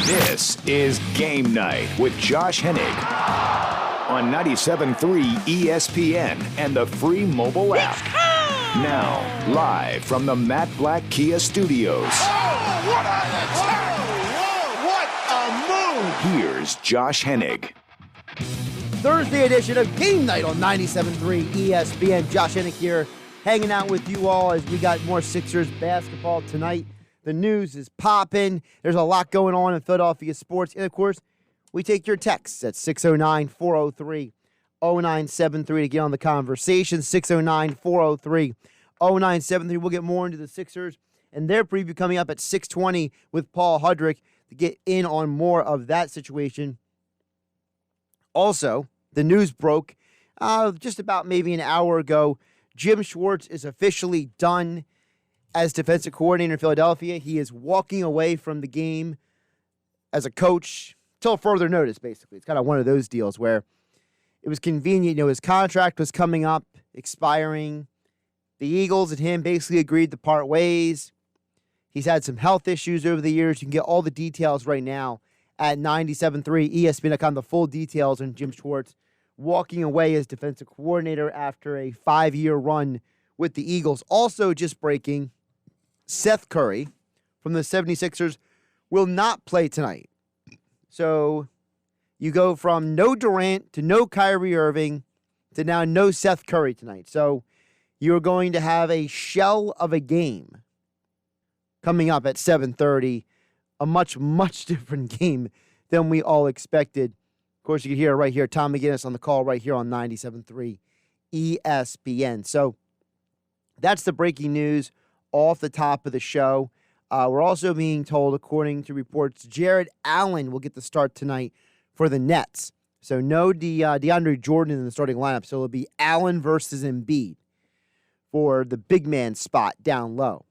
This is Game Night with Josh Hennig on 97.3 ESPN and the free mobile app. Now, live from the Matt Black Kia Studios. Oh, what a move! Here's Josh Hennig. Thursday edition of Game Night on 97.3 ESPN. Josh Hennig here, hanging out with you all as we got more Sixers basketball tonight. The news is popping. There's a lot going on in Philadelphia sports. And, of course, we take your texts at 609-403-0973 to get on the conversation. 609-403-0973. We'll get more into the Sixers and their preview coming up at 6:20 with Paul Hudrick to get in on more of that situation. Also, the news broke just about maybe an hour ago. Jim Schwartz is officially done as defensive coordinator in Philadelphia. He is walking away from the game as a coach till further notice, basically. It's kind of one of those deals where it was convenient. You know, his contract was coming up, expiring. The Eagles and him basically agreed to part ways. He's had some health issues over the years. You can get all the details right now at 97.3 ESPN.com, the full details on Jim Schwartz walking away as defensive coordinator after a 5-year run with the Eagles. Also just breaking, Seth Curry from the 76ers will not play tonight. So you go from no Durant to no Kyrie Irving to now no Seth Curry tonight. So you're going to have a shell of a game coming up at 7:30. A much, much different game than we all expected. Of course, you can hear right here, Tom McGinnis on the call right here on 97.3 ESPN. So that's the breaking news off the top of the show. We're also being told, according to reports, Jared Allen will get the start tonight for the Nets. So no DeAndre Jordan in the starting lineup. So it'll be Allen versus Embiid for the big man spot down low.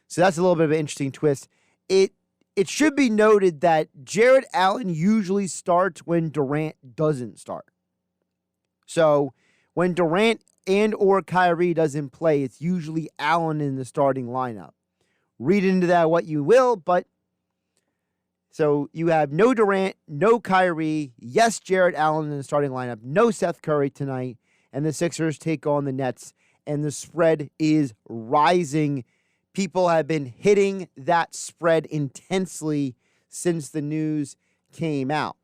So that's a little bit of an interesting twist. It should be noted that Jared Allen usually starts when Durant doesn't start. So when Durant and or Kyrie doesn't play, it's usually Allen in the starting lineup. Read into that what you will, but so you have no Durant, no Kyrie, yes, Jared Allen in the starting lineup, no Seth Curry tonight, and the Sixers take on the Nets, and the spread is rising. People have been hitting that spread intensely since the news came out.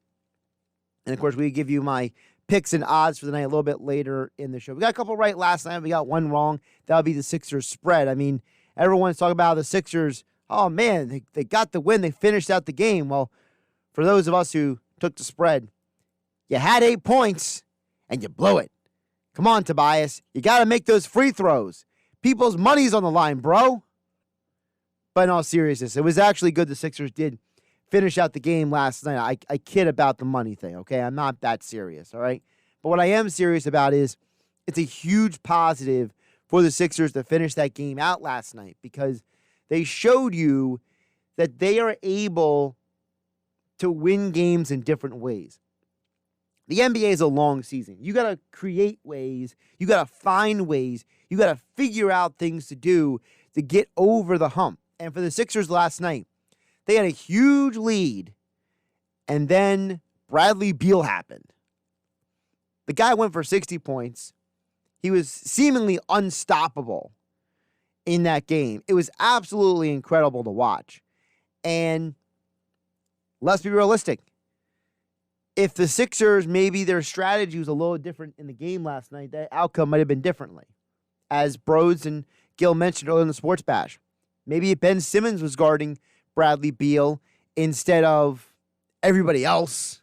And, of course, we give you my picks and odds for the night a little bit later in the show. We got a couple right last night. We got one wrong. That'll be the Sixers spread. I mean, everyone's talking about the Sixers. Oh, man, they got the win. They finished out the game. Well, for those of us who took the spread, you had 8 points, and you blew it. Come on, Tobias. You got to make those free throws. People's money's on the line, bro. But in all seriousness, it was actually good the Sixers did finish out the game last night. I kid about the money thing, okay? I'm not that serious, all right? But what I am serious about is it's a huge positive for the Sixers to finish that game out last night because they showed you that they are able to win games in different ways. The NBA is a long season. You got to create ways. You got to find ways. You got to figure out things to do to get over the hump. And for the Sixers last night, they had a huge lead, and then Bradley Beal happened. The guy went for 60 points. He was seemingly unstoppable in that game. It was absolutely incredible to watch. And let's be realistic. If the Sixers, maybe their strategy was a little different in the game last night, that outcome might have been differently. As Broads and Gil mentioned earlier in the Sports Bash. Maybe if Ben Simmons was guarding Bradley Beal instead of everybody else.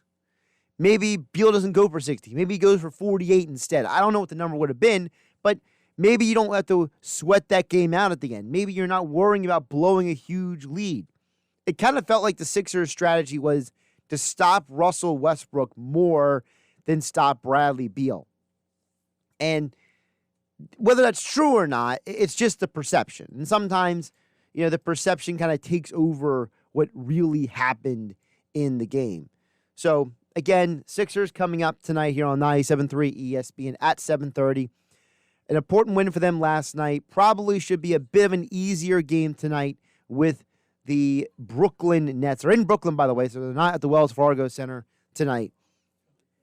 Maybe Beal doesn't go for 60. Maybe he goes for 48 instead. I don't know what the number would have been, but maybe you don't have to sweat that game out at the end. Maybe you're not worrying about blowing a huge lead. It kind of felt like the Sixers' strategy was to stop Russell Westbrook more than stop Bradley Beal. And whether that's true or not, it's just the perception. And sometimes, you know, the perception kind of takes over what really happened in the game. So, again, Sixers coming up tonight here on 97.3 ESPN at 7:30. An important win for them last night. Probably should be a bit of an easier game tonight with the Brooklyn Nets. They're in Brooklyn, by the way, so they're not at the Wells Fargo Center tonight.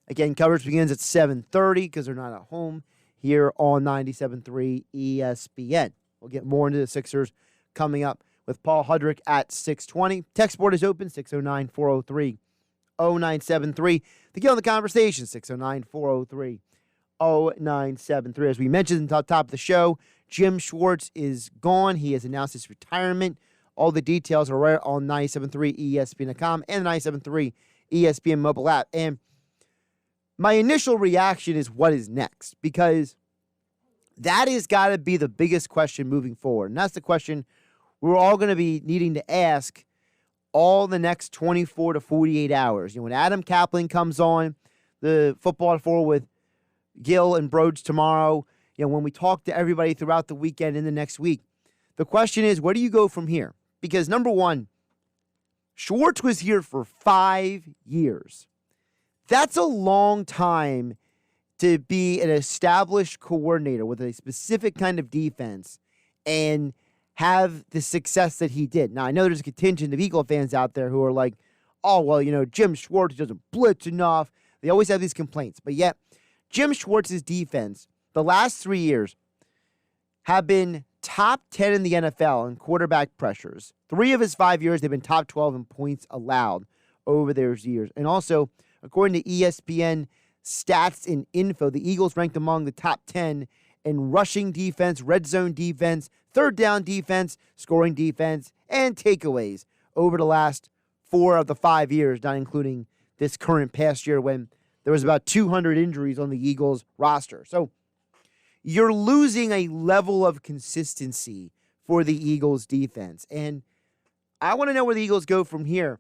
Again, coverage begins at 7:30 because they're not at home here on 97.3 ESPN. We'll get more into the Sixers coming up with Paul Hudrick at 6:20. Text board is open, 609-403-0973. To get on the conversation, 609-403-0973. As we mentioned at the top of the show, Jim Schwartz is gone. He has announced his retirement. All the details are right on 97.3 ESPN.com and the 97.3 ESPN mobile app. And my initial reaction is, what is next? Because that has got to be the biggest question moving forward. And that's the question we're all going to be needing to ask all the next 24 to 48 hours. When Adam Kaplan comes on the Football at 4 with Gil and Broads tomorrow, when we talk to everybody throughout the weekend and the next week, the question is, where do you go from here? Because, number one, Schwartz was here for 5 years. That's a long time to be an established coordinator with a specific kind of defense and have the success that he did. Now, I know there's a contingent of Eagle fans out there who are like, oh, well, Jim Schwartz doesn't blitz enough. They always have these complaints. But yet, Jim Schwartz's defense, the last 3 years, have been top 10 in the NFL in quarterback pressures. 3 of his 5 years, they've been top 12 in points allowed over those years. And also, according to ESPN stats and info, the Eagles ranked among the top 10 in rushing defense, red zone defense, third down defense, scoring defense, and takeaways over the last 4 of the 5 years, not including this current past year when there was about 200 injuries on the Eagles roster. So you're losing a level of consistency for the Eagles defense. And I want to know where the Eagles go from here.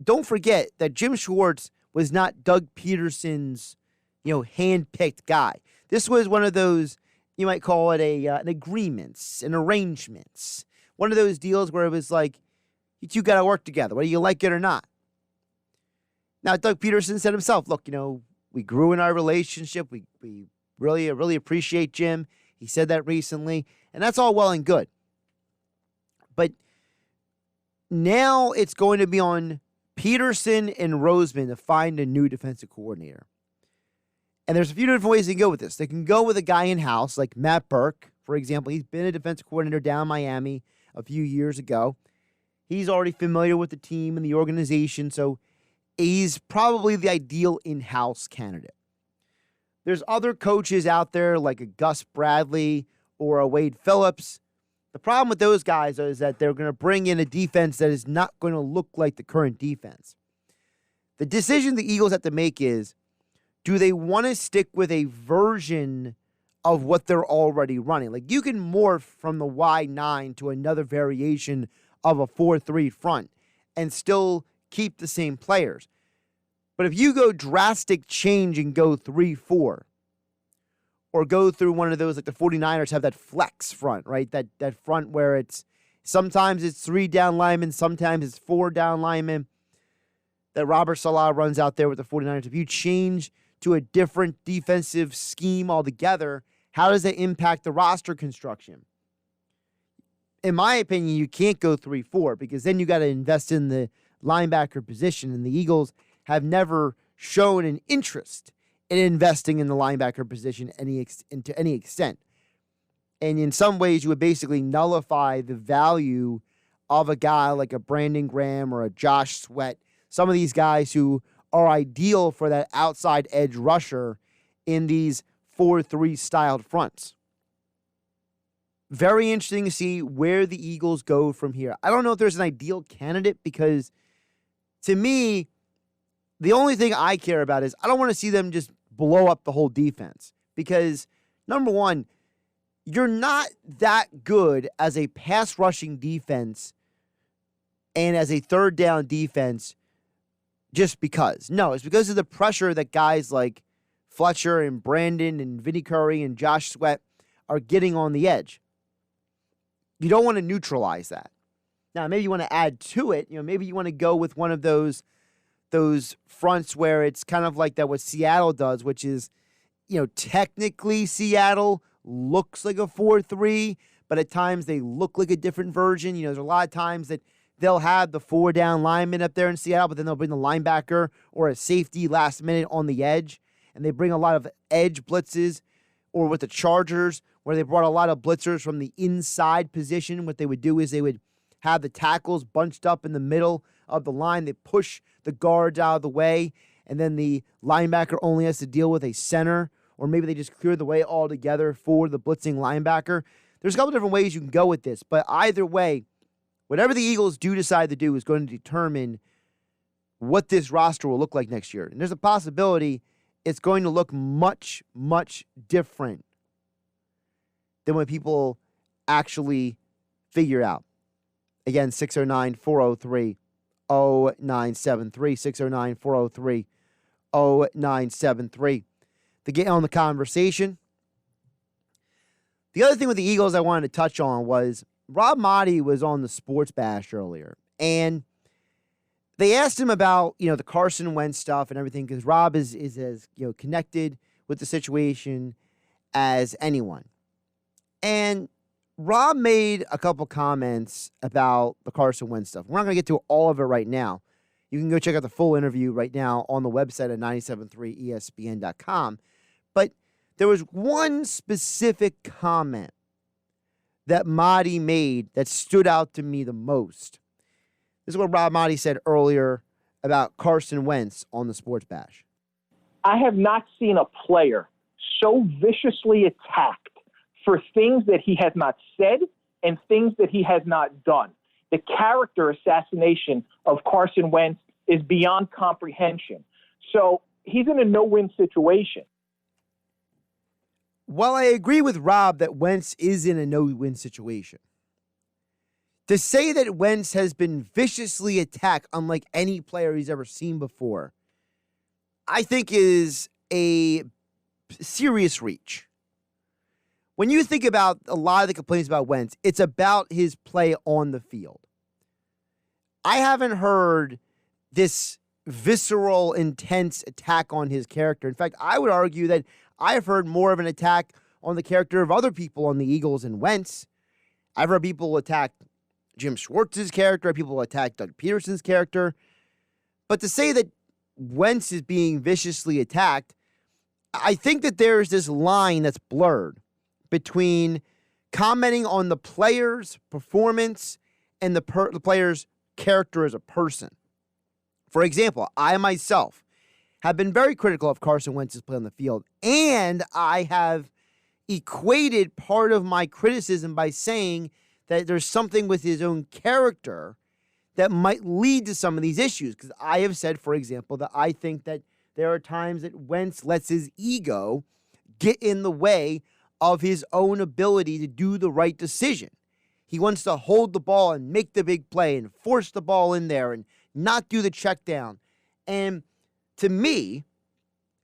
Don't forget that Jim Schwartz was not Doug Peterson's, hand-picked guy. This was one of those, you might call it an agreements, an arrangements. One of those deals where it was like, you two got to work together, whether you like it or not. Now, Doug Peterson said himself, look, we grew in our relationship. We really appreciate Jim. He said that recently, and that's all well and good. But now it's going to be on Peterson and Roseman to find a new defensive coordinator. And there's a few different ways they can go with this. They can go with a guy in-house, like Matt Burke, for example. He's been a defensive coordinator down in Miami a few years ago. He's already familiar with the team and the organization, so he's probably the ideal in-house candidate. There's other coaches out there like a Gus Bradley or a Wade Phillips. The problem with those guys is that they're going to bring in a defense that is not going to look like the current defense. The decision the Eagles have to make is, do they want to stick with a version of what they're already running? Like, you can morph from the Y9 to another variation of a 4-3 front and still keep the same players. But if you go drastic change and go 3-4, or go through one of those, like the 49ers have that flex front, right? That front where it's sometimes it's 3 down linemen, sometimes it's 4 down linemen that Robert Saleh runs out there with the 49ers. If you change to a different defensive scheme altogether, how does that impact the roster construction? In my opinion, you can't go 3-4 because then you got to invest in the linebacker position, and the Eagles have never shown an interest in investing in the linebacker position to any extent. And in some ways, you would basically nullify the value of a guy like a Brandon Graham or a Josh Sweat, some of these guys who are ideal for that outside edge rusher in these 4-3 styled fronts. Very interesting to see where the Eagles go from here. I don't know if there's an ideal candidate because, to me, the only thing I care about is I don't want to see them just blow up the whole defense because, number one, you're not that good as a pass rushing defense and as a third down defense just because. No, it's because of the pressure that guys like Fletcher and Brandon and Vinny Curry and Josh Sweat are getting on the edge. You don't want to neutralize that. Now, maybe you want to add to it. Maybe you want to go with one of those fronts where it's kind of like that what Seattle does, which is, technically Seattle looks like a 4-3, but at times they look like a different version. You know, there's a lot of times that they'll have the 4-down lineman up there in Seattle, but then they'll bring the linebacker or a safety last minute on the edge, and they bring a lot of edge blitzes, or with the Chargers, where they brought a lot of blitzers from the inside position. What they would do is they would have the tackles bunched up in the middle of the line. They push the guards out of the way, and then the linebacker only has to deal with a center, or maybe they just clear the way altogether for the blitzing linebacker. There's a couple different ways you can go with this, but either way, whatever the Eagles do decide to do is going to determine what this roster will look like next year. And there's a possibility it's going to look much, much different than what people actually figure out. Again, 609-403-0973, 609-403-0973. To get on the conversation, the other thing with the Eagles I wanted to touch on was Rob Maaddi was on the Sports Bash earlier, and they asked him about, the Carson Wentz stuff and everything, because Rob is as, connected with the situation as anyone. And Rob made a couple comments about the Carson Wentz stuff. We're not going to get to all of it right now. You can go check out the full interview right now on the website at 973ESPN.com. But there was one specific comment that Maaddi made that stood out to me the most. This is what Rob Maaddi said earlier about Carson Wentz on the Sports Bash. I have not seen a player so viciously attacked for things that he has not said and things that he has not done. The character assassination of Carson Wentz is beyond comprehension. So he's in a no-win situation. Well, I agree with Rob that Wentz is in a no-win situation. To say that Wentz has been viciously attacked unlike any player he's ever seen before, I think is a serious reach. When you think about a lot of the complaints about Wentz, it's about his play on the field. I haven't heard this visceral, intense attack on his character. In fact, I would argue that I've heard more of an attack on the character of other people on the Eagles and Wentz. I've heard people attack Jim Schwartz's character, people attack Doug Peterson's character. But to say that Wentz is being viciously attacked, I think that there's this line that's blurred between commenting on the player's performance and the player's character as a person. For example, I myself have been very critical of Carson Wentz's play on the field, and I have equated part of my criticism by saying that there's something with his own character that might lead to some of these issues. Because I have said, for example, that I think that there are times that Wentz lets his ego get in the way of his own ability to do the right decision. He wants to hold the ball and make the big play and force the ball in there and not do the check down. And to me,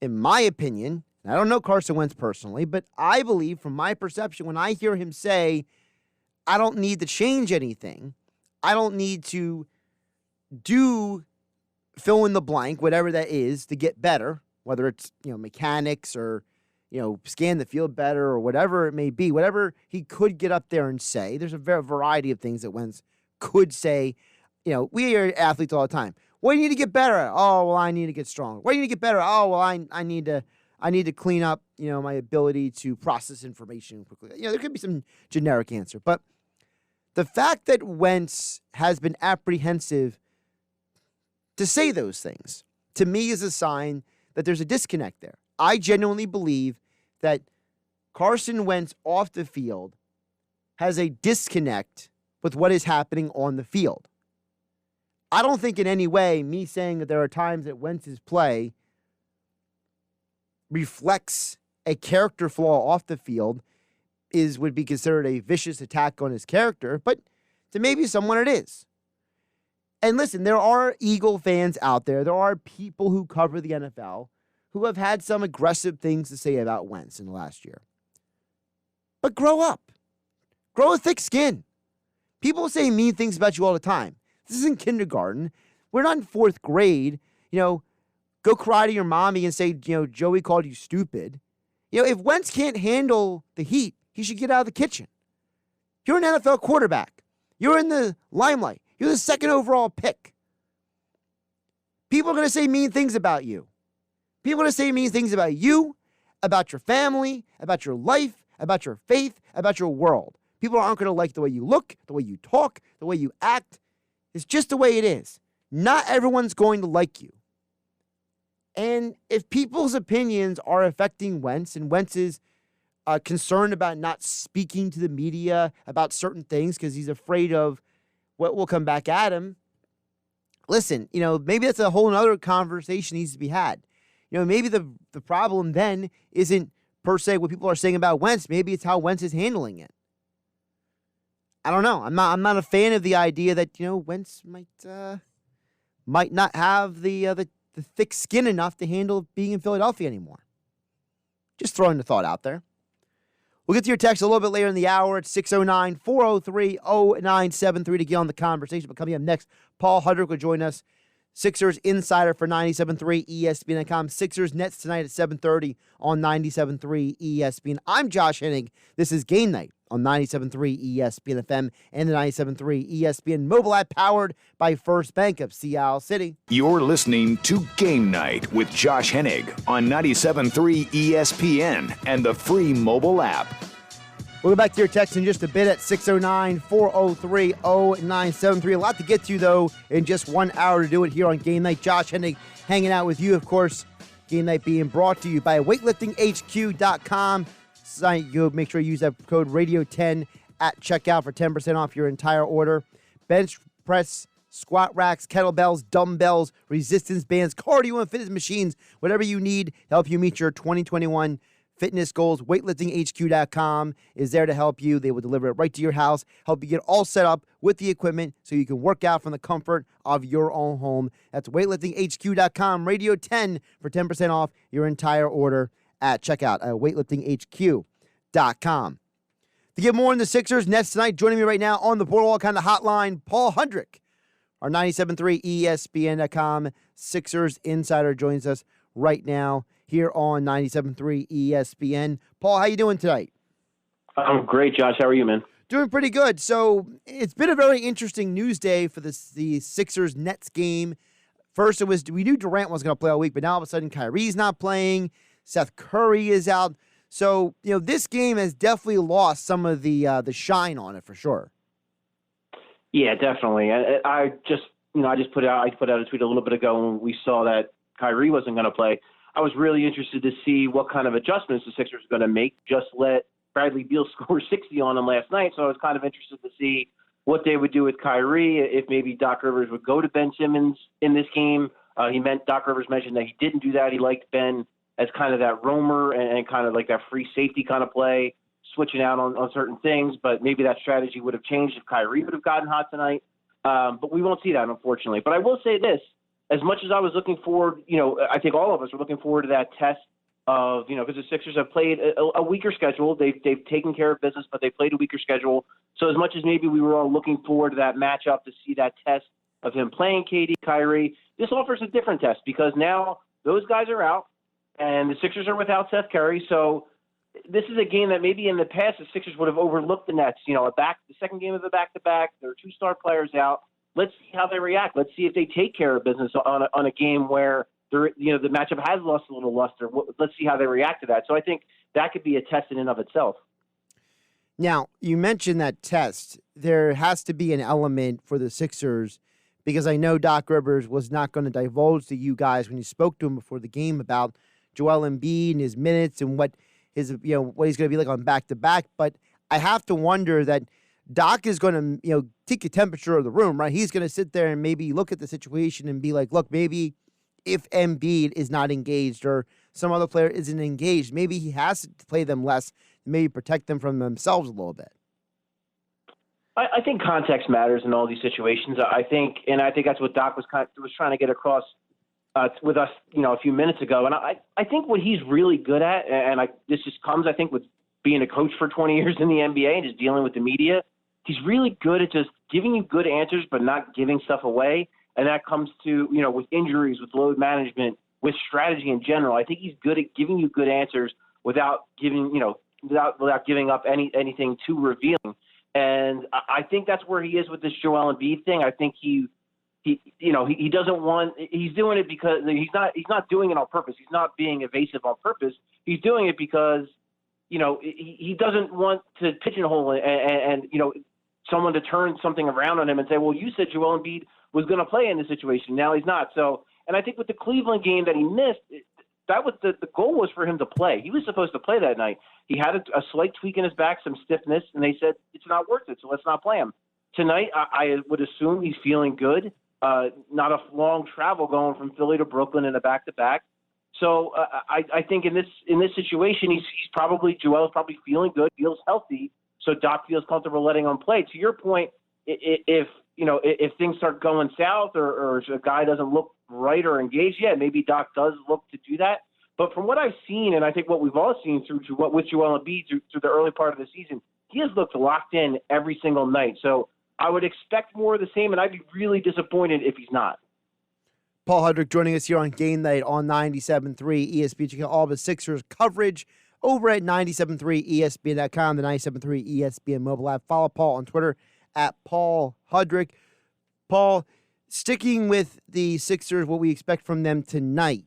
in my opinion, and I don't know Carson Wentz personally, but I believe from my perception, when I hear him say, I don't need to change anything, I don't need to do fill in the blank, whatever that is, to get better, whether it's, mechanics or, scan the field better or whatever it may be, whatever he could get up there and say. There's a variety of things that Wentz could say. We hear athletes all the time. What do you need to get better at? Oh, well, I need to get stronger. What do you need to get better at? Oh, well, I need to clean up, my ability to process information quickly. There could be some generic answer, but the fact that Wentz has been apprehensive to say those things, to me, is a sign that there's a disconnect there. I genuinely believe that Carson Wentz off the field has a disconnect with what is happening on the field. I don't think in any way me saying that there are times that Wentz's play reflects a character flaw off the field would be considered a vicious attack on his character, but to maybe someone it is. And listen, there are Eagle fans out there. There are people who cover the NFL who have had some aggressive things to say about Wentz in the last year. But grow up. Grow a thick skin. People say mean things about you all the time. This isn't kindergarten. We're not in fourth grade. Go cry to your mommy and say, Joey called you stupid. If Wentz can't handle the heat, he should get out of the kitchen. You're an NFL quarterback. You're in the limelight. You're the second overall pick. People are going to say mean things about you. People are going to say mean things about you, about your family, about your life, about your faith, about your world. People aren't going to like the way you look, the way you talk, the way you act. It's just the way it is. Not everyone's going to like you. And if people's opinions are affecting Wentz, and Wentz is concerned about not speaking to the media about certain things because he's afraid of what will come back at him, listen, maybe that's a whole other conversation needs to be had. Maybe the problem then isn't per se what people are saying about Wentz. Maybe it's how Wentz is handling it. I don't know. I'm not a fan of the idea that Wentz might not have the thick skin enough to handle being in Philadelphia anymore. Just throwing the thought out there. We'll get to your text a little bit later in the hour at 609-403-0973 to get on the conversation. But coming up next, Paul Hudrick will join us, Sixers insider for 97.3 ESPN.com. Sixers Nets tonight at 7:30 on 97.3 ESPN. I'm Josh Hennig. This is Game Night on 97.3 ESPN FM and the 97.3 ESPN mobile app powered by First Bank of Sea City. You're listening to Game Night with Josh Hennig on 97.3 ESPN and the free mobile app. We'll go back to your text in just a bit at 609-403-0973. A lot to get to, though, in just 1 hour to do it here on Game Night. Josh Hennig hanging out with you, of course. Game Night being brought to you by weightliftinghq.com. You make sure you use that code radio10 at checkout for 10% off your entire order. Bench press, squat racks, kettlebells, dumbbells, resistance bands, cardio and fitness machines, whatever you need to help you meet your 2021 fitness goals. Weightliftinghq.com is there to help you. They will deliver it right to your house, help you get all set up with the equipment so you can work out from the comfort of your own home. That's weightliftinghq.com, radio 10 for 10% off your entire order at checkout at weightliftinghq.com. To get more on the Sixers Nets tonight, joining me right now on the Boardwalk kind of hotline, Paul Hudrick, our 97.3 ESPN.com Sixers insider, joins us right now here on 97.3 ESPN. Paul, how you doing tonight? I'm great, Josh. How are you, man? Doing pretty good. So it's been a very interesting news day for the Sixers-Nets game. First, we knew Durant was going to play all week, but now all of a sudden Kyrie's not playing. Seth Curry is out. So, this game has definitely lost some of the shine on it for sure. Yeah, definitely. I just put out a tweet a little bit ago when we saw that Kyrie wasn't going to play. I was really interested to see what kind of adjustments the Sixers were going to make. Just let Bradley Beal score 60 on him last night, so I was kind of interested to see what they would do with Kyrie, if maybe Doc Rivers would go to Ben Simmons in this game. Doc Rivers mentioned that he didn't do that. He liked Ben as kind of that roamer and kind of like that free safety kind of play, switching out on certain things, but maybe that strategy would have changed if Kyrie would have gotten hot tonight. But we won't see that, unfortunately. But I will say this. As much as I was looking forward, I think all of us were looking forward to that test of, because the Sixers have played a weaker schedule. They've taken care of business, but they played a weaker schedule. So as much as maybe we were all looking forward to that matchup to see that test of him playing KD, Kyrie, this offers a different test because now those guys are out and the Sixers are without Seth Curry. So this is a game that maybe in the past the Sixers would have overlooked the Nets. The second game of the back-to-back, there are two star players out. Let's see how they react. Let's see if they take care of business on a game where the matchup has lost a little luster. Let's see how they react to that. So I think that could be a test in and of itself. Now, you mentioned that test. There has to be an element for the Sixers because I know Doc Rivers was not going to divulge to you guys when you spoke to him before the game about Joel Embiid and his minutes and what he's going to be like on back-to-back. But I have to wonder that Doc is going to, take a temperature of the room, right? He's going to sit there and maybe look at the situation and be like, look, maybe if Embiid is not engaged or some other player isn't engaged, maybe he has to play them less, maybe protect them from themselves a little bit. I think context matters in all these situations. I think that's what Doc was trying to get across with us, a few minutes ago. And I think what he's really good at, and this just comes, I think, with being a coach for 20 years in the NBA and just dealing with the media. He's really good at just giving you good answers, but not giving stuff away. And that comes to, with injuries, with load management, with strategy in general. I think he's good at giving you good answers without giving, without giving up anything too revealing. And I think that's where he is with this Joel Embiid thing. I think he doesn't want. He's doing it because he's not doing it on purpose. He's not being evasive on purpose. He's doing it because he doesn't want to pigeonhole and someone to turn something around on him and say, well, you said Joel Embiid was going to play in this situation. Now he's not. So, and I think with the Cleveland game that he missed, that was the goal was for him to play. He was supposed to play that night. He had a slight tweak in his back, some stiffness, and they said it's not worth it, so let's not play him. Tonight, I would assume he's feeling good. Not a long travel going from Philly to Brooklyn in a back-to-back. So I think in this situation, Joel's probably feeling good, feels healthy, so Doc feels comfortable letting him play. To your point, if things start going south or a guy doesn't look right or engaged, maybe Doc does look to do that. But from what I've seen, and I think what we've all seen with Joel Embiid through the early part of the season, he has looked locked in every single night. So I would expect more of the same, and I'd be really disappointed if he's not. Paul Hudrick joining us here on Game Night on 97.3 ESPN. You get all the Sixers coverage over at 97.3 ESPN.com, the 97.3 ESPN mobile app. Follow Paul on Twitter at Paul Hudrick. Paul, sticking with the Sixers, what we expect from them tonight,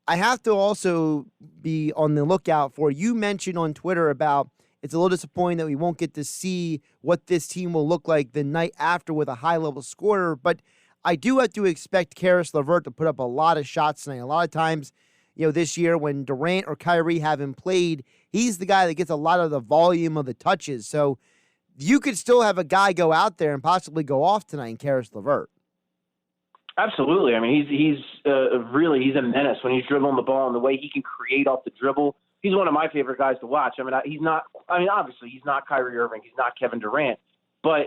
I have to also be on the lookout for, you mentioned on Twitter about it's a little disappointing that we won't get to see what this team will look like the night after with a high-level scorer, but I do have to expect Caris LeVert to put up a lot of shots tonight. A lot of times, this year when Durant or Kyrie haven't played, he's the guy that gets a lot of the volume of the touches. So you could still have a guy go out there and possibly go off tonight in Caris LeVert. Absolutely. I mean, he's a menace when he's dribbling the ball and the way he can create off the dribble. He's one of my favorite guys to watch. Obviously he's not Kyrie Irving. He's not Kevin Durant. But,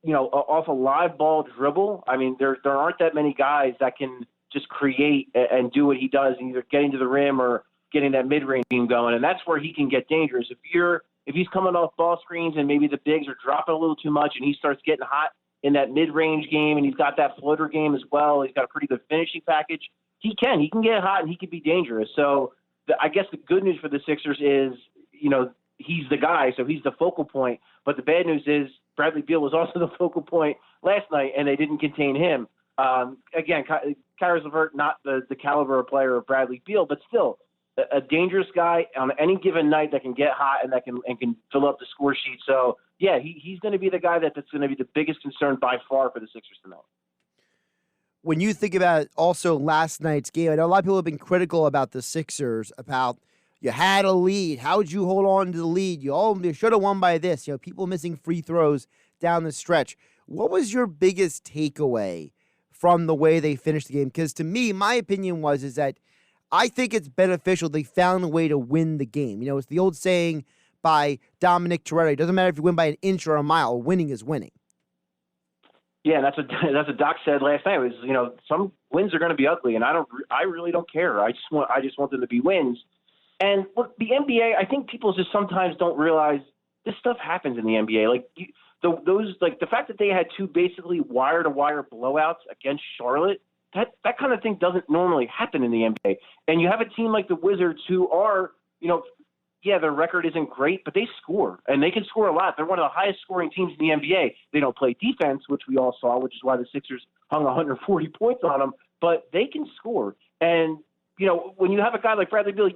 off a live ball dribble, I mean, there aren't that many guys that can just create and do what he does, either getting to the rim or getting that mid-range game going. And that's where he can get dangerous. If he's coming off ball screens and maybe the bigs are dropping a little too much and he starts getting hot in that mid-range game and he's got that floater game as well, he's got a pretty good finishing package, he can get hot and he can be dangerous. So I guess the good news for the Sixers is, he's the guy, so he's the focal point. But the bad news is Bradley Beal was also the focal point last night, and they didn't contain him. Again, Caris LeVert, not the caliber of player of Bradley Beal, but still a dangerous guy on any given night that can get hot and that can fill up the score sheet. So, yeah, he's going to be the guy that's going to be the biggest concern by far for the Sixers tonight. When you think about also last night's game, I know a lot of people have been critical about the Sixers, about you had a lead. How would you hold on to the lead? You should have won by this. People missing free throws down the stretch. What was your biggest takeaway from the way they finished the game? Because to me, my opinion is that I think it's beneficial they found a way to win the game. It's the old saying by Dominic Toretto, it doesn't matter if you win by an inch or a mile, winning is winning. Yeah, that's what Doc said last night. It was, some wins are going to be ugly, and I really don't care. I just want them to be wins. And look, the NBA, I think people just sometimes don't realize this stuff happens in the NBA. The fact that they had two basically wire-to-wire blowouts against Charlotte, that kind of thing doesn't normally happen in the NBA. And you have a team like the Wizards who are, their record isn't great, but they score, and they can score a lot. They're one of the highest-scoring teams in the NBA. They don't play defense, which we all saw, which is why the Sixers hung 140 points on them, but they can score. And when you have a guy like Bradley Beal,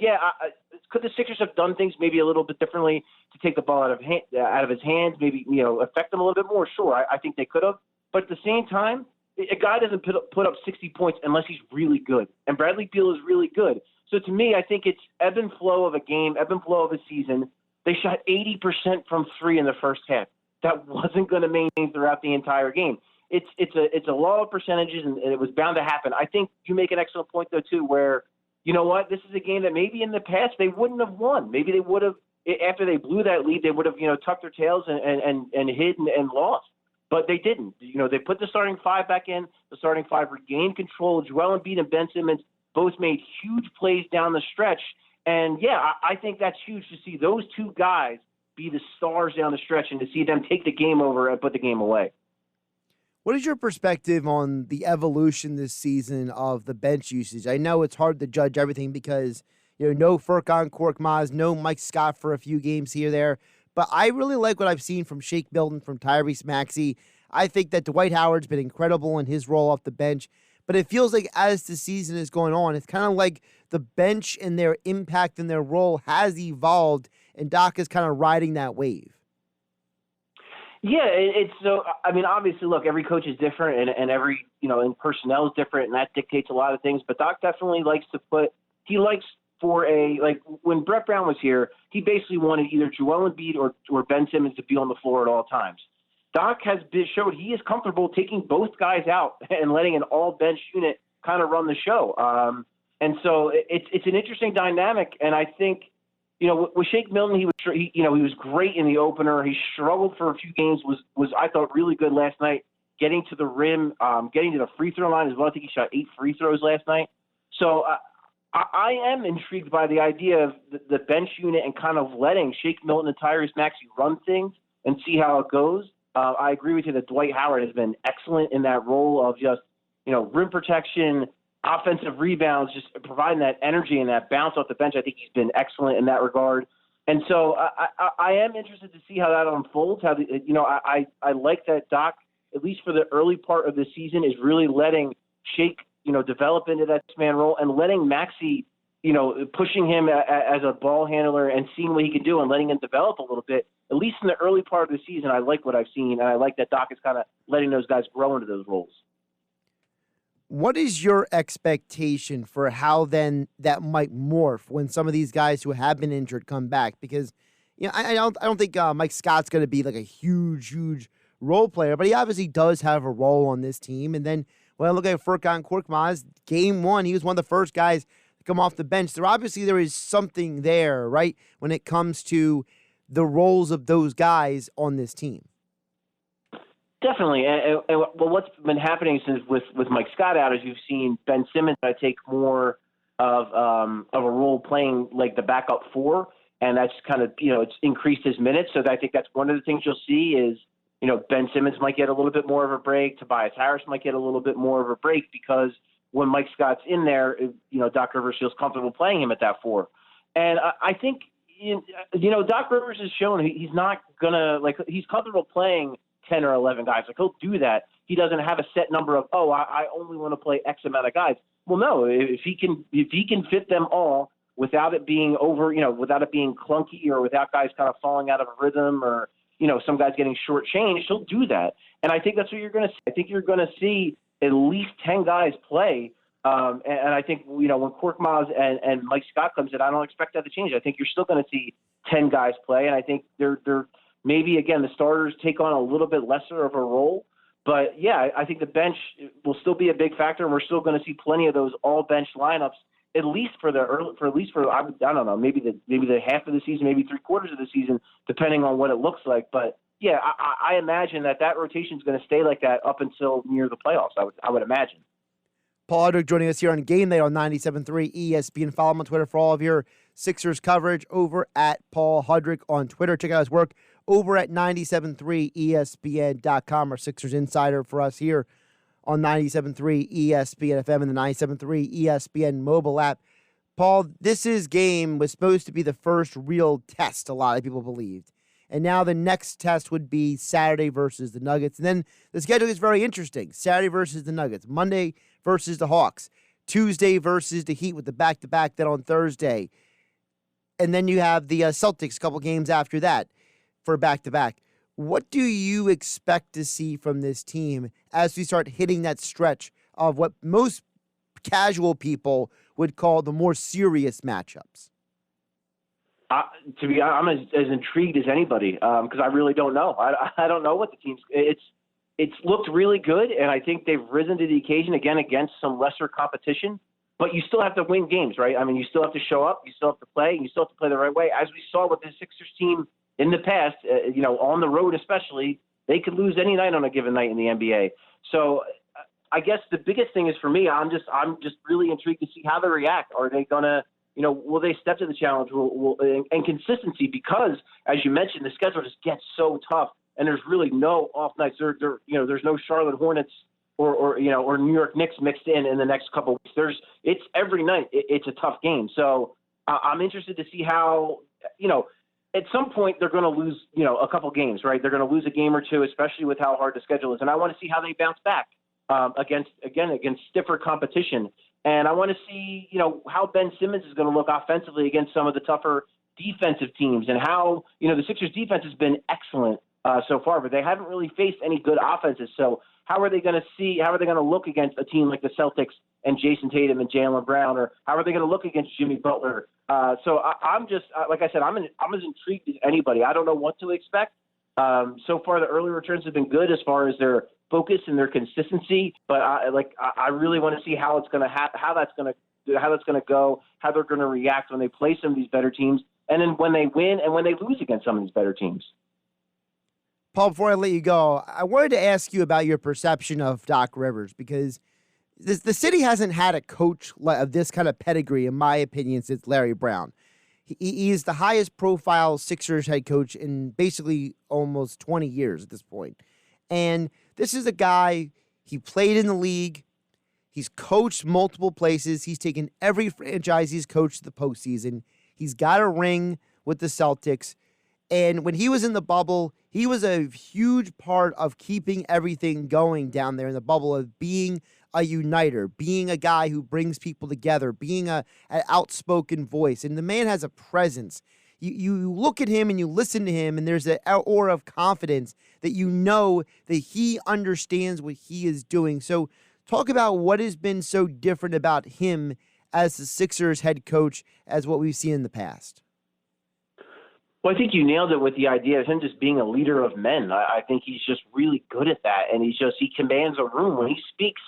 could the Sixers have done things maybe a little bit differently to take the ball out of his hands, maybe affect him a little bit more? Sure, I think they could have. But at the same time, a guy doesn't put up 60 points unless he's really good, and Bradley Beal is really good. So to me, I think it's ebb and flow of a game, ebb and flow of a season. They shot 80% from three in the first half. That wasn't going to maintain throughout the entire game. It's a law of percentages, and it was bound to happen. I think you make an excellent point, though, too, where, you know what, this is a game that maybe in the past they wouldn't have won. Maybe they would have, after they blew that lead, they would have, tucked their tails and hid and lost. But they didn't. They put the starting five back in. The starting five regained control. Joel Embiid and Ben Simmons both made huge plays down the stretch. And, I think that's huge to see those two guys be the stars down the stretch and to see them take the game over and put the game away. What is your perspective on the evolution this season of the bench usage? I know it's hard to judge everything because, no Furkan Korkmaz, no Mike Scott for a few games here there. But I really like what I've seen from Shake Milton, from Tyrese Maxey. I think that Dwight Howard's been incredible in his role off the bench. But it feels like as the season is going on, it's kind of like the bench and their impact and their role has evolved, and Doc is kind of riding that wave. Yeah, it's so. I mean, obviously, look, every coach is different, and every and personnel is different, and that dictates a lot of things. But Doc definitely likes to put. He likes for when Brett Brown was here, he basically wanted either Joel Embiid or Ben Simmons to be on the floor at all times. Doc has showed he is comfortable taking both guys out and letting an all bench unit kind of run the show. And so it's an interesting dynamic, and I think. With Shake Milton, he was great in the opener. He struggled for a few games. Was I thought really good last night, getting to the rim, getting to the free throw line as well. I think he shot 8 free throws last night. So I am intrigued by the idea of the bench unit and kind of letting Shake Milton and Tyrese Maxey run things and see how it goes. I agree with you that Dwight Howard has been excellent in that role of just rim protection, offensive rebounds, just providing that energy and that bounce off the bench. I think he's been excellent in that regard. And so I am interested to see how that unfolds. I like that Doc, at least for the early part of the season, is really letting Shake, develop into that man role and letting Maxey, pushing him as a ball handler and seeing what he can do and letting him develop a little bit. At least in the early part of the season, I like what I've seen, and I like that Doc is kind of letting those guys grow into those roles. What is your expectation for how then that might morph when some of these guys who have been injured come back? Because I don't think Mike Scott's going to be like a huge role player, but he obviously does have a role on this team. And then when I look at Furkan Korkmaz, game 1, he was one of the first guys to come off the bench. There is something there, right, when it comes to the roles of those guys on this team. Definitely. And what's been happening since with Mike Scott out is you've seen Ben Simmons take more of a role playing like the backup 4, and that's kind of, it's increased his minutes. So I think that's one of the things you'll see is, Ben Simmons might get a little bit more of a break. Tobias Harris might get a little bit more of a break because when Mike Scott's in there, Doc Rivers feels comfortable playing him at that 4. And I think, Doc Rivers has shown he's not going to, he's comfortable playing 10 or 11 guys. He'll do that. He doesn't have a set number of, I only want to play X amount of guys. Well, no, if he can fit them all without it being without it being clunky or without guys kind of falling out of a rhythm or, some guys getting shortchanged, he'll do that. And I think that's what you're going to see. I think you're going to see at least 10 guys play. And I think, when Korkmaz and Mike Scott comes in, I don't expect that to change. I think you're still going to see 10 guys play. And I think they're maybe, again, the starters take on a little bit lesser of a role. But, yeah, I think the bench will still be a big factor, and we're still going to see plenty of those all-bench lineups, at least for I don't know, maybe the half of the season, maybe 3/4 of the season, depending on what it looks like. But, yeah, I imagine that rotation is going to stay like that up until near the playoffs, I would imagine. Paul Hudrick joining us here on GameNight on 97.3 ESPN. Follow him on Twitter for all of your Sixers coverage over at Paul Hudrick on Twitter. Check out his work over at 973ESPN.com, our Sixers insider for us here on 97.3 ESPN FM and the 97.3 ESPN mobile app. Paul, this game was supposed to be the first real test, a lot of people believed. And now the next test would be Saturday versus the Nuggets. And then the schedule is very interesting. Saturday versus the Nuggets. Monday versus the Hawks. Tuesday versus the Heat with the back-to-back then on Thursday. And then you have the Celtics a couple games after that for back-to-back. What do you expect to see from this team as we start hitting that stretch of what most casual people would call the more serious matchups? To be honest, I'm as intrigued as anybody because I really don't know. I don't know what the team's. It's looked really good, and I think they've risen to the occasion again against some lesser competition. But you still have to win games, right? I mean, you still have to show up, you still have to play, and you still have to play the right way. As we saw with the Sixers team in the past, on the road especially, they could lose any night on a given night in the NBA. So I guess the biggest thing is for me, I'm just really intrigued to see how they react. Are they gonna? Will they step to the challenge? And consistency, because as you mentioned, the schedule just gets so tough, and there's really no off nights. There's no Charlotte Hornets or New York Knicks mixed in the next couple of weeks. It's every night. It's a tough game. So I'm interested to see how at some point they're going to lose, a couple games, right? They're going to lose a game or two, especially with how hard the schedule is. And I want to see how they bounce back against stiffer competition. And I want to see, how Ben Simmons is going to look offensively against some of the tougher defensive teams, and how, the Sixers defense has been excellent so far, but they haven't really faced any good offenses. So how are they going to look against a team like the Celtics and Jason Tatum and Jaylen Brown, or how are they going to look against Jimmy Butler? So I'm just, like I said, I'm as intrigued as anybody. I don't know what to expect. So far, the early returns have been good as far as their focus and their consistency, but I really want to see how it's going to how that's going to go, how they're going to react when they play some of these better teams, and then when they win and when they lose against some of these better teams. Paul, before I let you go, I wanted to ask you about your perception of Doc Rivers, because the city hasn't had a coach of this kind of pedigree, in my opinion, since Larry Brown. He is the highest profile Sixers head coach in basically almost 20 years at this point. And this is a guy, he played in the league. He's coached multiple places. He's taken every franchise he's coached to the postseason. He's got a ring with the Celtics. And when he was in the bubble, he was a huge part of keeping everything going down there in the bubble, of being a uniter, being a guy who brings people together, being an outspoken voice. And the man has a presence. You look at him and you listen to him, and there's an aura of confidence that you know that he understands what he is doing. So talk about what has been so different about him as the Sixers head coach as what we've seen in the past. Well, I think you nailed it with the idea of him just being a leader of men. I think he's just really good at that, and he commands a room. When he speaks,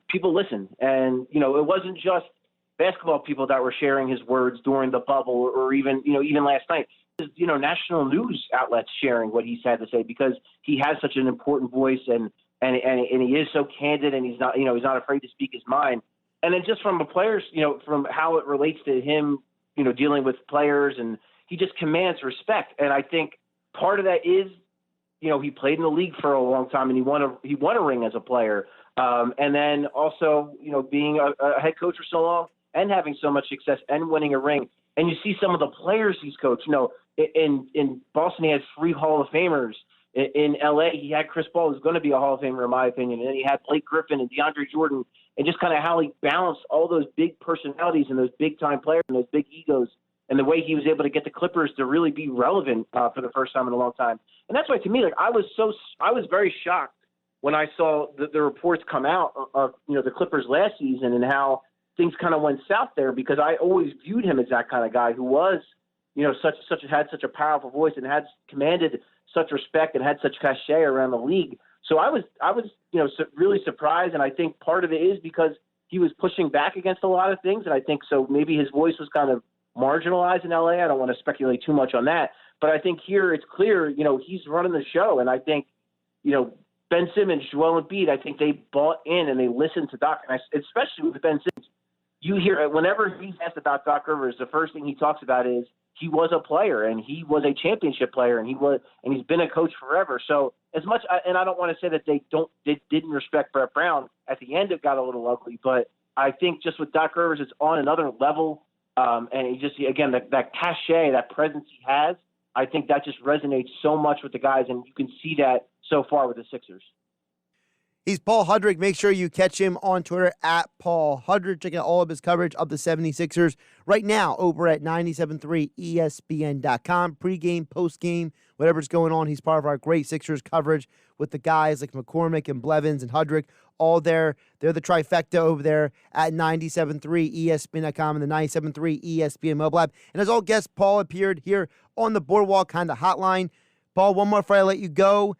people listen. And, it wasn't just basketball people that were sharing his words during the bubble, or even last night. National news outlets sharing what he's had to say, because he has such an important voice, and he is so candid, and he's not afraid to speak his mind. And then just from the players, from how it relates to him, dealing with players, and he just commands respect. And I think part of that is, he played in the league for a long time, and he won a ring as a player. And then also, being a head coach for so long and having so much success and winning a ring. And you see some of the players he's coached. In Boston, he has 3 Hall of Famers. In LA, he had Chris Paul, who's going to be a Hall of Famer, in my opinion. And then he had Blake Griffin and DeAndre Jordan, and just kind of how he balanced all those big personalities and those big-time players and those big egos, and the way he was able to get the Clippers to really be relevant for the first time in a long time. And that's why, to me, I was very shocked when I saw the reports come out of the Clippers last season, and how things kind of went south there, because I always viewed him as that kind of guy who was, had such a powerful voice, and had commanded such respect, and had such cachet around the league. So I was really surprised, and I think part of it is because he was pushing back against a lot of things, and I think so maybe his voice was kind of marginalized in LA. I don't want to speculate too much on that, but I think here it's clear, he's running the show, and I think, Ben Simmons, Joel Embiid, I think they bought in and they listened to Doc, and especially with Ben Simmons. You hear whenever he's asked about Doc Rivers, the first thing he talks about is he was a player, and he was a championship player, and he's been a coach forever. So as much, and I don't want to say that they didn't respect Brett Brown. At the end, it got a little ugly, but I think just with Doc Rivers, it's on another level. And he just, again, that cachet, that presence he has, I think that just resonates so much with the guys, and you can see that so far with the Sixers. He's Paul Hudrick. Make sure you catch him on Twitter at Paul Hudrick. Check out all of his coverage of the 76ers right now over at 97.3ESPN.com. Pre-game, post-game, whatever's going on. He's part of our great Sixers coverage with the guys like McCormick and Blevins and Hudrick, all there. They're the trifecta over there at 97.3ESPN.com and the 97.3 ESPN mobile app. And as all guests, Paul appeared here on the Boardwalk kind of hotline. Paul, one more before I let you go.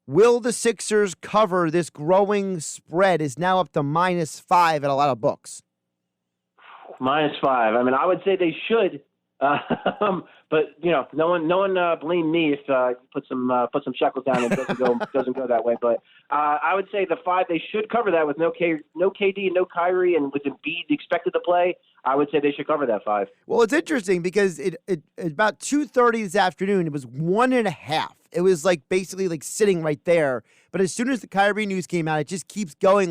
Will the Sixers cover this growing spread? Is now up to -5 at a lot of books. -5. I mean, I would say they should, but no one blame me if you put some shekels down and it doesn't go that way. But I would say the 5, they should cover that with no KD and no Kyrie, and with Embiid expected to play. I would say they should cover that 5. Well, it's interesting because it about 2:30 this afternoon, it was 1.5. It was basically sitting right there. But as soon as the Kyrie news came out, it just keeps going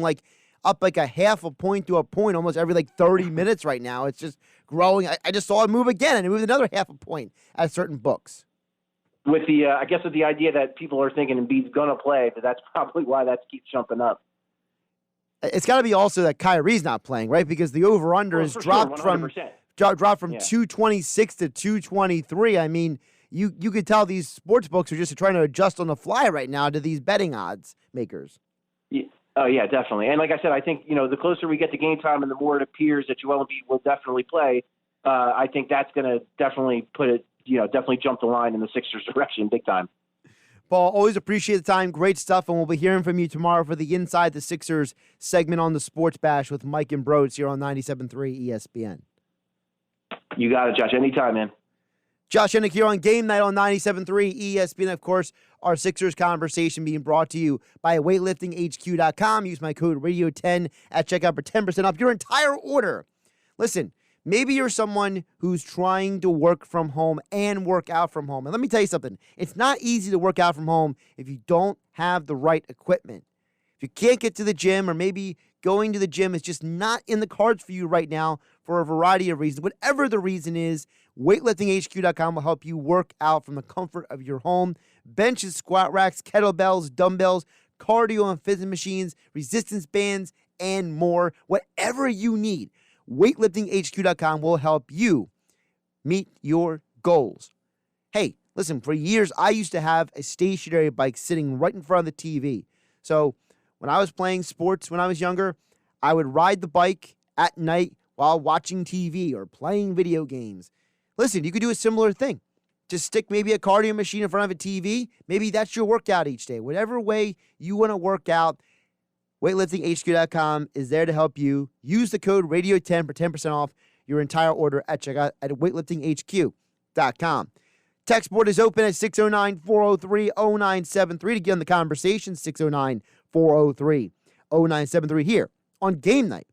up like a half a point to a point almost every like 30 minutes right now. It's just growing. I just saw it move again, and it moved another half a point at certain books. With the, I guess with the idea that people are thinking Embiid's going to play, but that's probably why that keeps jumping up. It's got to be also that Kyrie's not playing, right? Because the over-under has dropped from 226 to 223. I mean, you could tell these sports books are just trying to adjust on the fly right now to these betting odds makers. Yeah. Oh, yeah, definitely. And like I said, I think, the closer we get to game time and the more it appears that Joel Embiid will definitely play, I think that's going to definitely put it, definitely jump the line in the Sixers' direction big time. Paul, always appreciate the time. Great stuff, and we'll be hearing from you tomorrow for the Inside the Sixers segment on the Sports Bash with Mike and Broads here on 97.3 ESPN. You got it, Josh. Anytime, man. Josh Hennig here on Game Night on 97.3 ESPN. Of course, our Sixers conversation being brought to you by weightliftinghq.com. Use my code radio10 at checkout for 10% off your entire order. Listen, maybe you're someone who's trying to work from home and work out from home. And let me tell you something. It's not easy to work out from home if you don't have the right equipment. If you can't get to the gym, or maybe going to the gym is just not in the cards for you right now for a variety of reasons, whatever the reason is, weightliftinghq.com will help you work out from the comfort of your home. Benches, squat racks, kettlebells, dumbbells, cardio and fitness machines, resistance bands, and more. Whatever you need, weightliftinghq.com will help you meet your goals. Hey, listen, for years, I used to have a stationary bike sitting right in front of the TV. So when I was playing sports when I was younger, I would ride the bike at night while watching TV or playing video games. Listen, you could do a similar thing. Just stick maybe a cardio machine in front of a TV. Maybe that's your workout each day. Whatever way you want to work out, weightliftinghq.com is there to help you. Use the code radio10 for 10% off your entire order at checkout at weightliftinghq.com. Text board is open at 609-403-0973 to get on the conversation. 609-403-0973 here on Game Night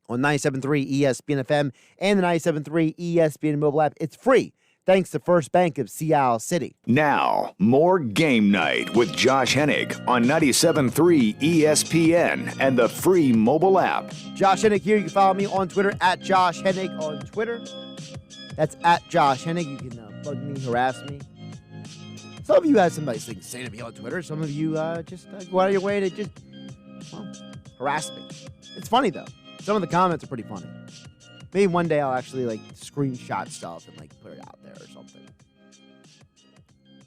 on 97.3 ESPN FM and the 97.3 ESPN mobile app. It's free, thanks to First Bank of Seattle City. Now, more Game Night with Josh Hennig on 97.3 ESPN and the free mobile app. Josh Hennig here. You can follow me on Twitter at Josh Hennig on Twitter. That's at Josh Hennig. You can bug me, harass me. Some of you have some nice things to say to me on Twitter. Some of you just go out of your way to just harass me. It's funny, though. Some of the comments are pretty funny. Maybe one day I'll actually screenshot stuff and put it out there or something.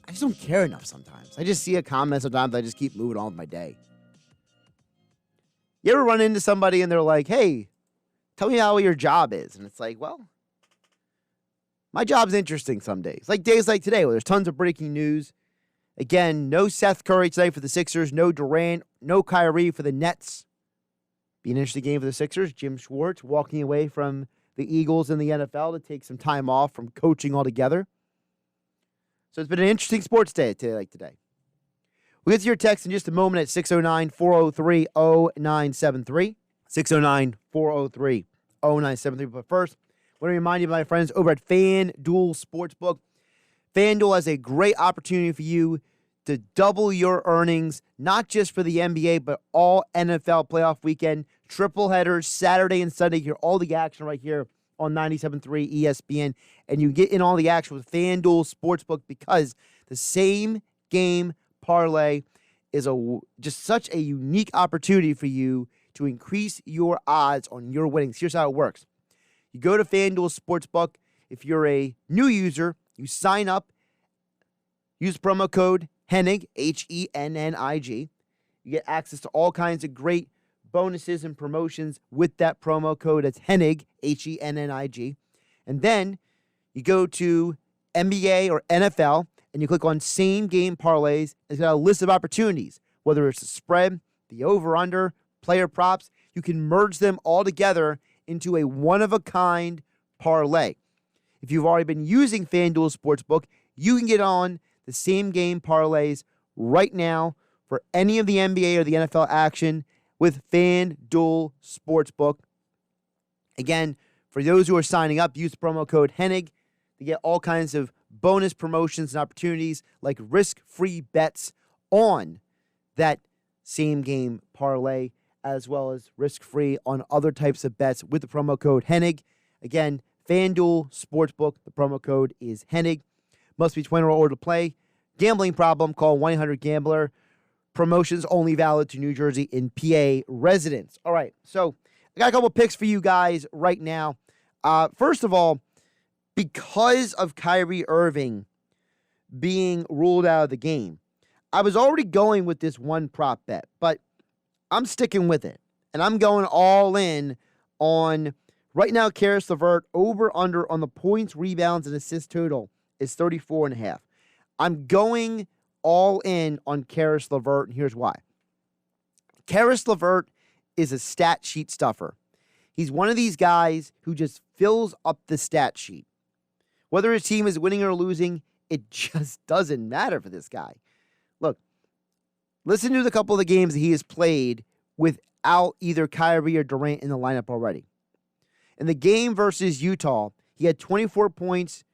I just don't care enough sometimes. I just see a comment sometimes. I just keep moving on with my day. You ever run into somebody and they're like, hey, tell me how your job is? And it's like, well, my job's interesting some days. Like days like today where there's tons of breaking news. Again, no Seth Curry tonight for the Sixers. No Durant. No Kyrie for the Nets. Be an interesting game for the Sixers. Jim Schwartz walking away from the Eagles in the NFL to take some time off from coaching altogether. So it's been an interesting sports day like today. We'll get to your text in just a moment at 609-403-0973. 609-403-0973. But first, I want to remind you of my friends over at FanDuel Sportsbook. FanDuel has a great opportunity for you to double your earnings, not just for the NBA, but all NFL playoff weekend. Triple headers, Saturday and Sunday. Hear all the action right here on 97.3 ESPN. And you get in all the action with FanDuel Sportsbook because the same game parlay is just such a unique opportunity for you to increase your odds on your winnings. Here's how it works. You go to FanDuel Sportsbook. If you're a new user, you sign up, use promo code Hennig, Hennig. You get access to all kinds of great bonuses and promotions with that promo code. It's Hennig, Hennig. And then you go to NBA or NFL, and you click on Same Game Parlays. It's got a list of opportunities, whether it's the spread, the over-under, player props. You can merge them all together into a one-of-a-kind parlay. If you've already been using FanDuel Sportsbook, you can get on the Same Game Parlays right now for any of the NBA or the NFL action with FanDuel Sportsbook. Again, for those who are signing up, use the promo code Hennig to get all kinds of bonus promotions and opportunities like risk-free bets on that Same Game Parlay as well as risk-free on other types of bets with the promo code Hennig. Again, FanDuel Sportsbook, the promo code is Hennig. Must be 21 or older to play. Gambling problem, call 1-800-GAMBLER. Promotions only valid to New Jersey and PA residents. All right, so I got a couple picks for you guys right now. First of all, because of Kyrie Irving being ruled out of the game, I was already going with this one prop bet, but I'm sticking with it. And I'm going all in on, right now, Karis LeVert over-under on the points, rebounds, and assists total is 34.5. I'm going all in on Karis LeVert, and here's why. Karis LeVert is a stat sheet stuffer. He's one of these guys who just fills up the stat sheet. Whether his team is winning or losing, it just doesn't matter for this guy. Look, listen to the couple of the games that he has played without either Kyrie or Durant in the lineup already. In the game versus Utah, he had 24 points,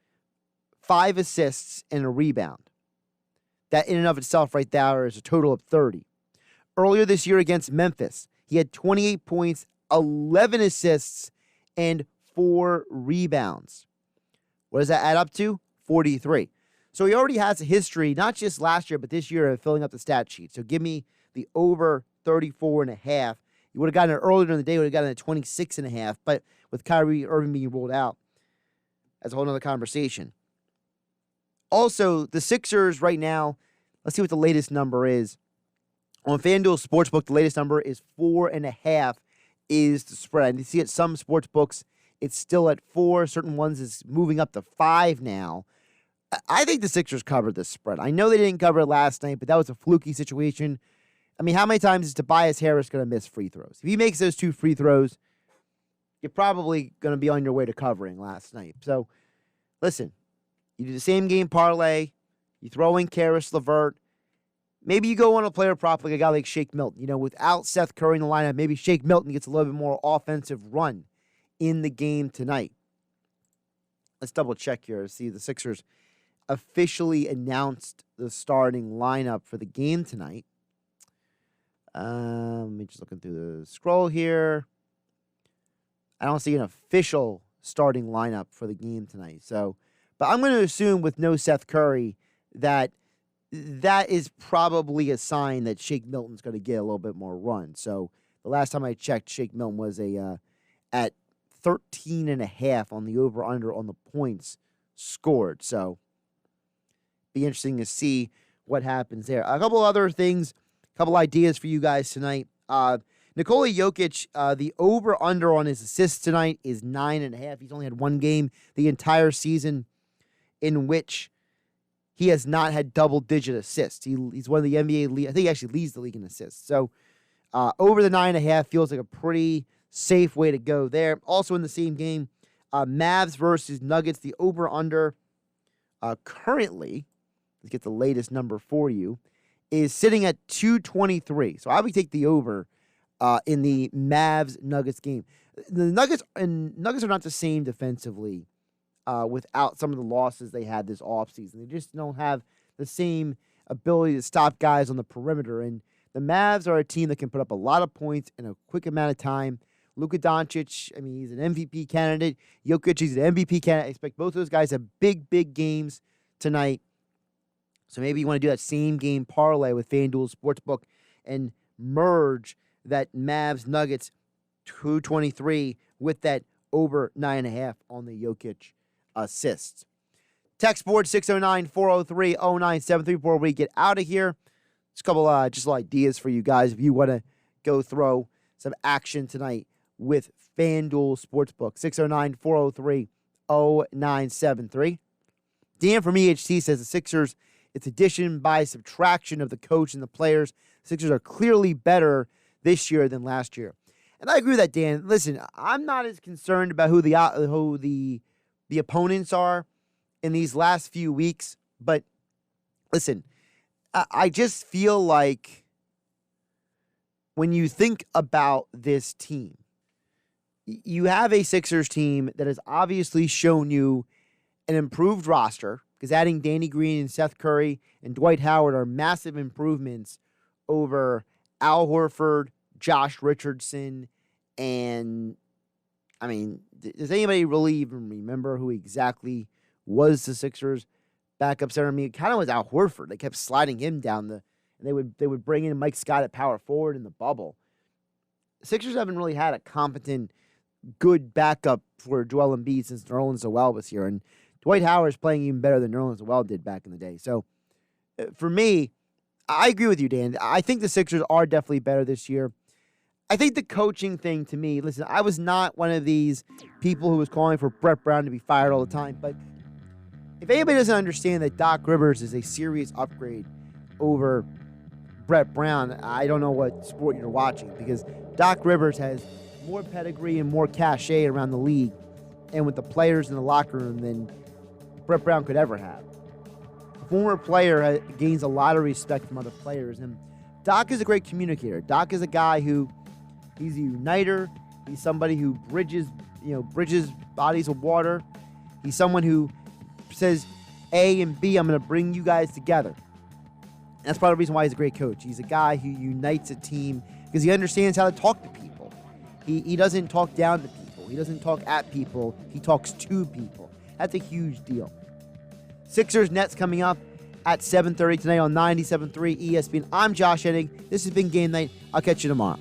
5 assists, and a rebound. That in and of itself right there is a total of 30. Earlier this year against Memphis, he had 28 points, 11 assists, and 4 rebounds. What does that add up to? 43. So he already has a history, not just last year, but this year of filling up the stat sheet. So give me the over 34.5. You would have gotten it earlier in the day, you would have gotten it at 26.5. But with Kyrie Irving being ruled out, that's a whole other conversation. Also, the Sixers right now, let's see what the latest number is. On FanDuel Sportsbook, the latest number is 4.5 is the spread. And you see at some sportsbooks, it's still at 4. Certain ones is moving up to 5 now. I think the Sixers covered this spread. I know they didn't cover it last night, but that was a fluky situation. I mean, how many times is Tobias Harris going to miss free throws? If he makes those 2 free throws, you're probably going to be on your way to covering last night. So, listen, you do the same game parlay, you throw in Karis LeVert, maybe you go on a player prop like a guy like Shake Milton. You know, without Seth Curry in the lineup, maybe Shake Milton gets a little bit more offensive run in the game tonight. Let's double check here to see the Sixers officially announced the starting lineup for the game tonight. Let me just looking through the scroll here. I don't see an official starting lineup for the game tonight. So, but I'm going to assume with no Seth Curry that is probably a sign that Shake Milton's going to get a little bit more run. So the last time I checked, Shake Milton was at 13.5 on the over-under on the points scored. So be interesting to see what happens there. A couple other things, a couple ideas for you guys tonight. Nikola Jokic, the over-under on his assists tonight is 9.5. He's only had one game the entire season in which he has not had double-digit assists. He's one of the NBA league. I think he actually leads the league in assists. So over the 9.5 feels like a pretty safe way to go there. Also in the same game, Mavs versus Nuggets, the over-under currently, let's get the latest number for you, is sitting at 223. So I would take the over in the Mavs-Nuggets game. The Nuggets are not the same defensively without some of the losses they had this offseason. They just don't have the same ability to stop guys on the perimeter. And the Mavs are a team that can put up a lot of points in a quick amount of time. Luka Doncic, I mean, he's an MVP candidate. Jokic, he's an MVP candidate. I expect both of those guys to have big, big games tonight. So maybe you want to do that same game parlay with FanDuel Sportsbook and merge that Mavs-Nuggets 223 with that over 9.5 on the Jokic assists. Text board 609-403-0973 before we get out of here. Just a couple just ideas for you guys if you want to go throw some action tonight with FanDuel Sportsbook. 609-403-0973. Dan from EHT says the Sixers, it's addition by subtraction of the coach and the players. The Sixers are clearly better this year than last year. And I agree with that, Dan. Listen, I'm not as concerned about who the opponents are in these last few weeks. But listen, I just feel like when you think about this team, you have a Sixers team that has obviously shown you an improved roster, because adding Danny Green and Seth Curry and Dwight Howard are massive improvements over Al Horford, Josh Richardson, and I mean, does anybody really even remember who exactly was the Sixers' backup center? I mean, it kind of was Al Horford. They kept sliding him down and they would bring in Mike Scott at power forward in the bubble. The Sixers haven't really had a competent, good backup for Joel Embiid since Nerlens Noel was here, and Dwight Howard's playing even better than Nerlens Noel did back in the day. So, for me, I agree with you, Dan. I think the Sixers are definitely better this year. I think the coaching thing, to me, listen, I was not one of these people who was calling for Brett Brown to be fired all the time, but if anybody doesn't understand that Doc Rivers is a serious upgrade over Brett Brown, I don't know what sport you're watching, because Doc Rivers has more pedigree and more cachet around the league and with the players in the locker room than Brett Brown could ever have. A former player gains a lot of respect from other players, and Doc is a great communicator. Doc is a guy who, he's a uniter. He's somebody who bridges bodies of water. He's someone who says A and B, I'm going to bring you guys together. And that's part of the reason why he's a great coach. He's a guy who unites a team because he understands how to talk to people. He doesn't talk down to people. He doesn't talk at people. He talks to people. That's a huge deal. Sixers Nets coming up at 7:30 tonight on 97.3 ESPN. I'm Josh Hennig. This has been Game Night. I'll catch you tomorrow.